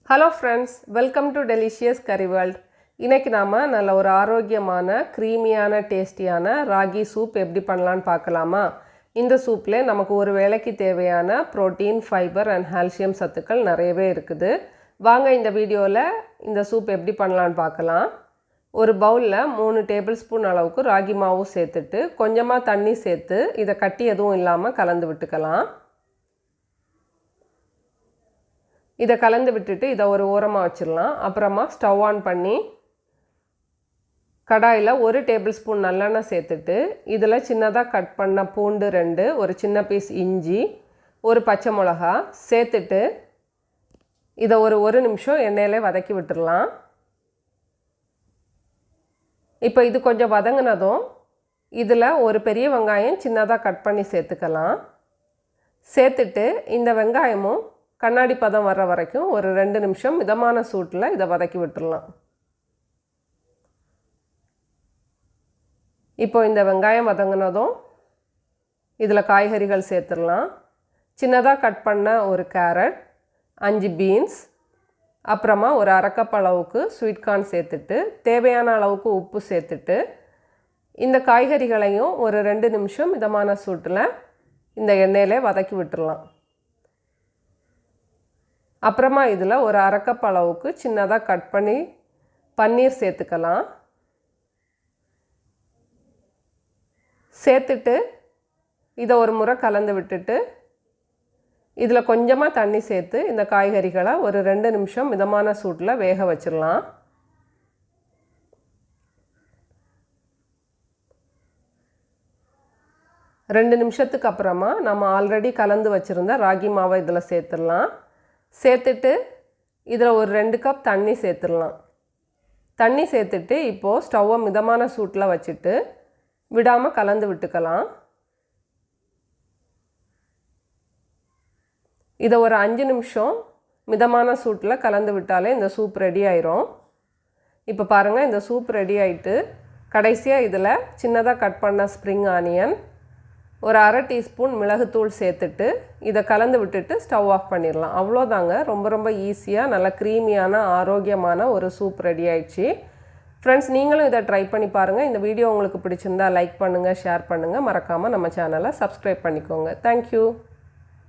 Hello friends, welcome to Delicious Curry World. இன்னைக்கு நாம நல்ல ஒரு ஆரோக்கியமான க்ரீமியான டேஸ்டியான ராகி சூப் எப்படி பண்ணலாம்னு பார்க்கலாமா? இந்த சூப்ல நமக்கு ஒரு வேளைக்கு தேவையான புரோட்டீன், ஃபைபர் and கால்சியம் சத்துக்கள் நிறையவே இருக்குது. வாங்க இந்த வீடியோல இந்த சூப் எப்படி பண்ணலாம்னு பார்க்கலாம். ஒரு பவுல்ல 3 டேபிள்ஸ்பூன் அளவுக்கு ராகி மாவு சேர்த்துட்டு கொஞ்சமா தண்ணி சேர்த்து இத கட்டி எதுவும் இல்லாம கலந்து விட்டுக்கலாம். இத கலந்து விட்டுட்டு இத ஒரு ஓரமா வச்சிரலாம். அப்புறமா ஸ்டவ் ஆன் பண்ணி கடாயில 1 டேபிள்ஸ்பூன் நல்லெண்ணெய் சேர்த்துட்டு இதல சின்னதா கட் பண்ண பூண்டு 2, ஒரு சின்ன பீஸ் இஞ்சி, ஒரு பச்சை மிளகாய் சேர்த்துட்டு இத ஒரு 1 நிமிஷம் எண்ணெயில வதக்கி விட்டுறலாம். இப்போ இது கொஞ்சம் வதங்கினதும் இதல ஒரு பெரிய வெங்காயம் சின்னதா கட் பண்ணி சேர்த்துக்கலாம். சேர்த்துட்டு இந்த வெங்காயமும் கண்ணாடி பதம் வர வரைக்கும் ஒரு 2 நிமிஷம் மிதமான சூட்ல இத வதக்கி விட்டுறலாம். இப்போ இந்த வெங்காயம் வதங்கினதும் இதல காய்கறிகள் சேர்த்துறலாம். சின்னதா கட் பண்ண ஒரு கேரட், 5 பீன்ஸ், அப்புறமா ஒரு 1/2 கப் அளவுக்கு ஸ்வீட் கார்ன் சேர்த்துட்டு தேவையான அளவுக்கு உப்பு சேர்த்துட்டு இந்த காய்கறிகளையும் ஒரு 2 நிமிஷம் மிதமான சூட்ல இந்த எண்ணெயில வதக்கி விட்டுறலாம். அப்புறமா இதல ஒரு 1/2 கப் அளவுக்கு சின்னதா கட் பண்ணி பன்னீர் சேர்த்துக்கலாம். சேர்த்துட்டு இத ஒரு முறை கலந்து விட்டுட்டு இதல கொஞ்சமா தண்ணி சேர்த்து இந்த காய்கறிகளை ஒரு 2 நிமிஷம் மிதமான சூட்ல வேக வச்சிரலாம். ரெண்டு நிமிஷத்துக்கு அப்புறமா நம்ம ஆல்ரெடி கலந்து வச்சிருந்த ராகி மாவை இதல சேர்த்துறலாம். சேர்த்துட்டு இதல ஒரு 2 கப் தண்ணி சேர்த்துறலாம். தண்ணி சேர்த்துட்டு இப்போ ஸ்டவ்வை மிதமான சூட்ல வச்சிட்டு விடாம கலந்து விட்டுக்கலாம். இத ஒரு 5 நிமிஷம் மிதமான சூட்ல கலந்து விட்டாலே இந்த சூப் ரெடி ஆயிரும். இப்போ பாருங்க இந்த சூப் ரெடி ஆயிட்டு கடைசியா இதல சின்னதா கட் பண்ண ஸ்ப்ரிங் ஆனியன், ஒரு 1/2 டீஸ்பூன் மிளகுத்தூள் சேர்த்துட்டு இத கலந்து விட்டுட்டு ஸ்டவ் ஆஃப் பண்ணிரலாம். அவ்வளவுதாங்க. ரொம்ப ஈஸியா நல்ல க்ரீமியான ஆரோக்கியமான ஒரு சூப் ரெடி ஆயிடுச்சு. फ्रेंड्स நீங்களும் இத ட்ரை பண்ணி பாருங்க. இந்த வீடியோ உங்களுக்கு பிடிச்சிருந்தா லைக் பண்ணுங்க, ஷேர் பண்ணுங்க. மறக்காம நம்ம சேனலை சப்ஸ்கிரைப் பண்ணிக்கோங்க. Thank you.